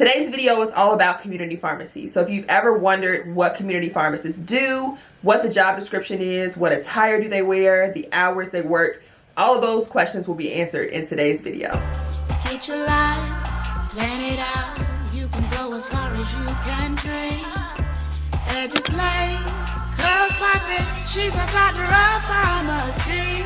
Today's video is all about community pharmacy. So if you've ever wondered what community pharmacists do, what the job description is, what attire do they wear, the hours they work, all of those questions will be answered in today's video. Get your life, plan it out. You can go as far as you can dream. Edges lay, curls popping. She's a doctor of pharmacy.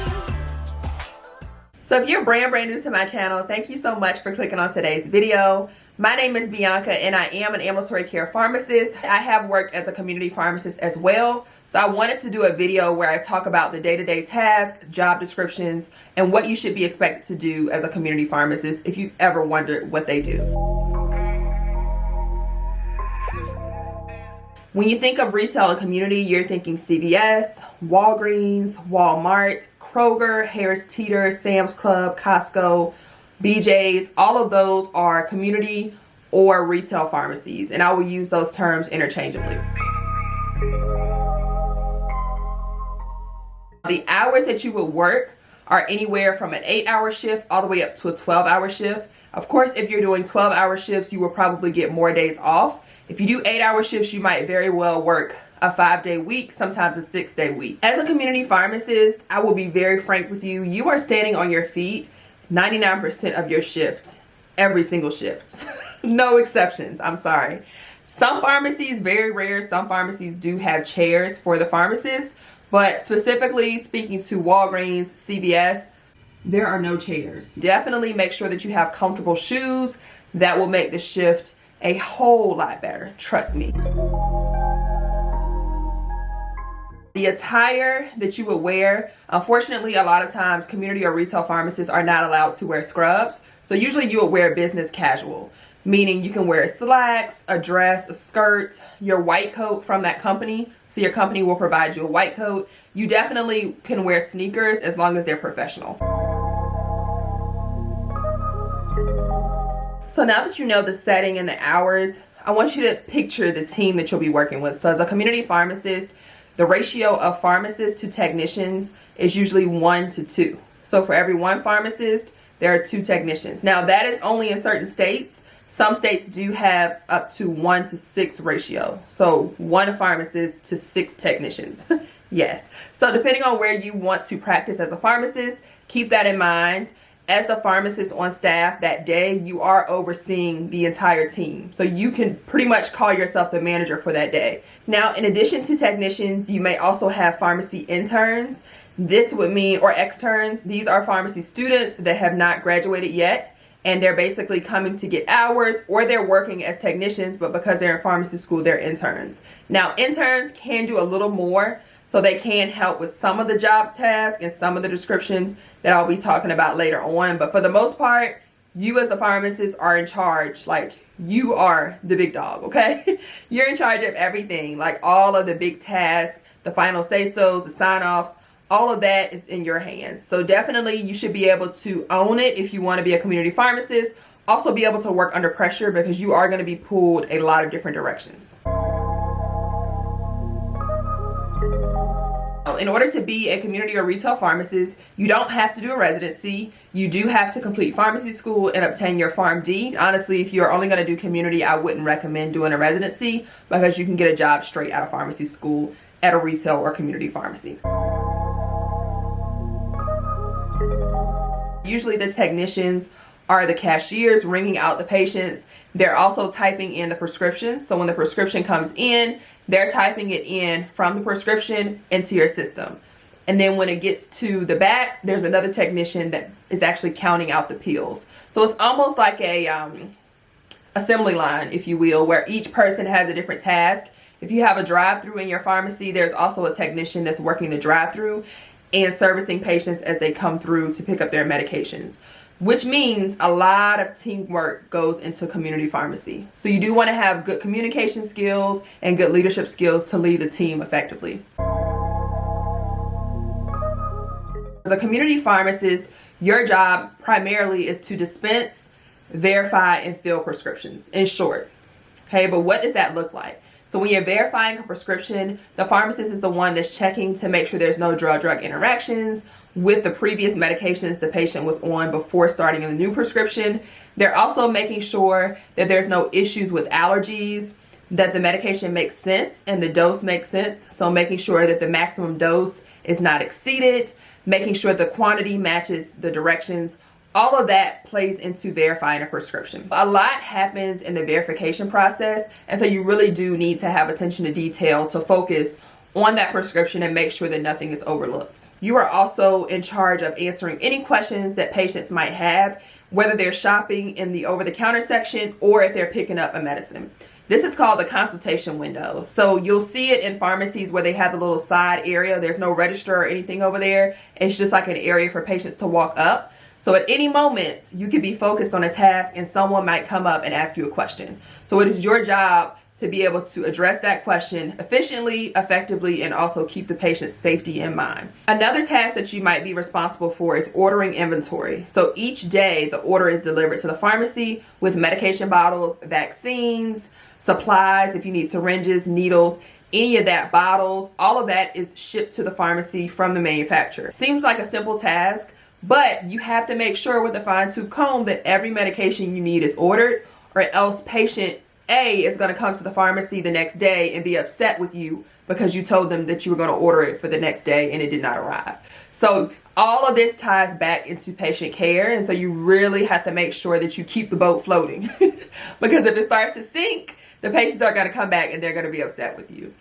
So if you're brand new to my channel, thank you so much for clicking on today's video. My name is Bianca and I am an ambulatory care pharmacist. I have worked as a community pharmacist as well. So I wanted to do a video where I talk about the day-to-day tasks, job descriptions, and what you should be expected to do as a community pharmacist if you've ever wondered what they do. When you think of retail and community, you're thinking CVS, Walgreens, Walmart, Kroger, Harris Teeter, Sam's Club, Costco, BJ's. All of those are community or retail pharmacies, and I will use those terms interchangeably. The hours that you would work are anywhere from an 8-hour shift all the way up to a 12-hour shift. Of course, if you're doing 12-hour shifts, you will probably get more days off. If you do 8-hour shifts, you might very well work a 5-day week, sometimes a 6-day week. As a community pharmacist, I will be very frank with you. You are standing on your feet 99% of your shift, every single shift. No exceptions, I'm sorry. Some pharmacies, very rare, some pharmacies do have chairs for the pharmacist, but specifically speaking to Walgreens, CVS, there are no chairs. Definitely make sure that you have comfortable shoes. That will make the shift a whole lot better, trust me. The attire that you would wear, unfortunately, a lot of times community or retail pharmacists are not allowed to wear scrubs. So usually you would wear business casual, meaning you can wear slacks, a dress, a skirt, your white coat from that company. So your company will provide you a white coat. You definitely can wear sneakers as long as they're professional. So now that you know the setting and the hours, I want you to picture the team that you'll be working with. So as a community pharmacist, the ratio of pharmacists to technicians is usually 1 to 2. So for every 1 pharmacist, there are 2 technicians. Now that is only in certain states. Some states do have up to 1 to 6 ratio. So 1 pharmacist to 6 technicians. Yes. So depending on where you want to practice as a pharmacist, keep that in mind. As the pharmacist on staff that day, you are overseeing the entire team. So you can pretty much call yourself the manager for that day. Now, in addition to technicians, you may also have pharmacy interns. This would mean, or externs, these are pharmacy students that have not graduated yet, and they're basically coming to get hours, or they're working as technicians, but because they're in pharmacy school, they're interns. Now, interns can do a little more. So they can help with some of the job tasks and some of the description that I'll be talking about later on. But for the most part, you as a pharmacist are in charge. Like, you are the big dog, okay? You're in charge of everything, like all of the big tasks, the final say-sos, the sign-offs, all of that is in your hands. So definitely you should be able to own it if you want to be a community pharmacist. Also be able to work under pressure because you are going to be pulled a lot of different directions. In order to be a community or retail pharmacist, you don't have to do a residency. You do have to complete pharmacy school and obtain your PharmD. Honestly, if you're only going to do community, I wouldn't recommend doing a residency because you can get a job straight out of pharmacy school at a retail or community pharmacy. Usually the technicians are the cashiers ringing out the patients. They're also typing in the prescription. So when the prescription comes in, they're typing it in from the prescription into your system. And then when it gets to the back, there's another technician that is actually counting out the pills. So it's almost like a assembly line, if you will, where each person has a different task. If you have a drive-through in your pharmacy, there's also a technician that's working the drive-through and servicing patients as they come through to pick up their medications, which means a lot of teamwork goes into community pharmacy. So you do want to have good communication skills and good leadership skills to lead the team effectively. As a community pharmacist, your job primarily is to dispense, verify, and fill prescriptions, in short. Okay, but what does that look like? So when you're verifying a prescription, the pharmacist is the one that's checking to make sure there's no drug-drug interactions with the previous medications the patient was on before starting a new prescription. They're also making sure that there's no issues with allergies, that the medication makes sense and the dose makes sense. So making sure that the maximum dose is not exceeded, making sure the quantity matches the directions. All of that plays into verifying a prescription. A lot happens in the verification process, and so you really do need to have attention to detail to focus on that prescription and make sure that nothing is overlooked. You are also in charge of answering any questions that patients might have, whether they're shopping in the over-the-counter section or if they're picking up a medicine. This is called the consultation window. So you'll see it in pharmacies where they have the little side area. There's no register or anything over there. It's just like an area for patients to walk up. So at any moment, you could be focused on a task and someone might come up and ask you a question. So it is your job to be able to address that question efficiently, effectively, and also keep the patient's safety in mind. Another task that you might be responsible for is ordering inventory. So each day, the order is delivered to the pharmacy with medication bottles, vaccines, supplies, if you need syringes, needles, any of that, bottles, all of that is shipped to the pharmacy from the manufacturer. Seems like a simple task, but you have to make sure with a fine-tooth comb that every medication you need is ordered, or else patient A is going to come to the pharmacy the next day and be upset with you because you told them that you were going to order it for the next day and it did not arrive. So all of this ties back into patient care, and so you really have to make sure that you keep the boat floating because if it starts to sink, the patients are going to come back and they're going to be upset with you.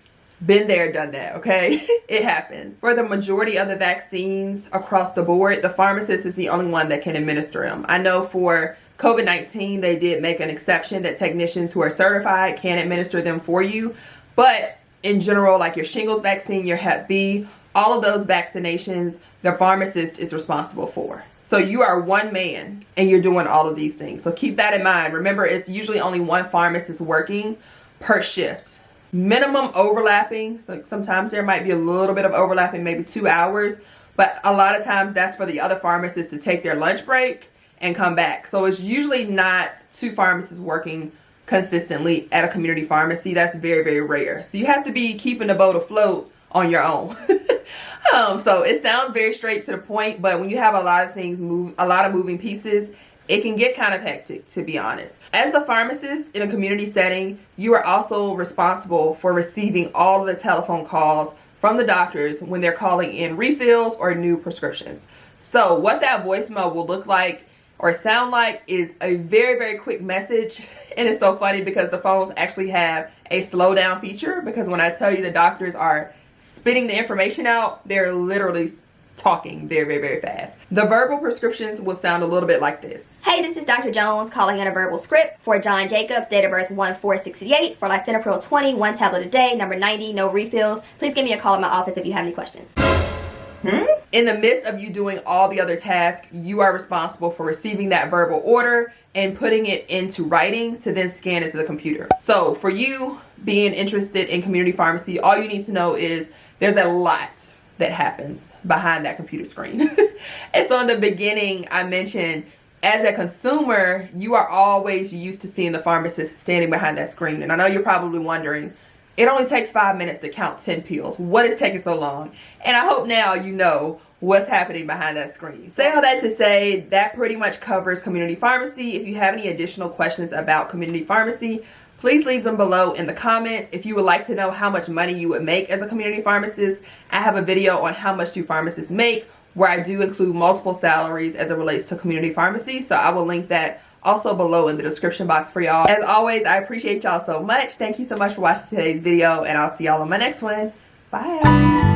Been there, done that, okay? It happens. For the majority of the vaccines across the board, the pharmacist is the only one that can administer them. I know for COVID-19, they did make an exception that technicians who are certified can administer them for you. But in general, like your shingles vaccine, your Hep B, all of those vaccinations, the pharmacist is responsible for. So you are one man and you're doing all of these things. So keep that in mind. Remember, it's usually only one pharmacist working per shift. Minimum overlapping, so sometimes there might be a little bit of overlapping, maybe 2 hours, but a lot of times that's for the other pharmacists to take their lunch break and come back. So it's usually not 2 pharmacists working consistently at a community pharmacy. That's very, very rare. So you have to be keeping the boat afloat on your own. So it sounds very straight to the point, but when you have a lot of things a lot of moving pieces, it can get kind of hectic, to be honest. As the pharmacist in a community setting, you are also responsible for receiving all of the telephone calls from the doctors when they're calling in refills or new prescriptions. So what that voicemail will look like or sound like is a very, very quick message. And it's so funny because the phones actually have a slow down feature, because when I tell you the doctors are spitting the information out, they're literally talking very, very, very fast. The verbal prescriptions will sound a little bit like this. Hey, this is Dr. Jones calling in a verbal script for John Jacobs, date of birth 1/4/68, for lisinopril 20, 1 tablet a day, number 90, no refills. Please give me a call at my office if you have any questions. In the midst of you doing all the other tasks, you are responsible for receiving that verbal order and putting it into writing to then scan into the computer. So for you being interested in community pharmacy, all you need to know is there's a lot that happens behind that computer screen. And so in the beginning, I mentioned as a consumer, you are always used to seeing the pharmacist standing behind that screen. And I know you're probably wondering, it only takes 5 minutes to count 10 pills. What is taking so long? And I hope now you know what's happening behind that screen. Say all that to say that pretty much covers community pharmacy. If you have any additional questions about community pharmacy, please leave them below in the comments. If you would like to know how much money you would make as a community pharmacist, I have a video on how much do pharmacists make, where I do include multiple salaries as it relates to community pharmacy. So I will link that also below in the description box for y'all. As always, I appreciate y'all so much. Thank you so much for watching today's video, and I'll see y'all on my next one. Bye.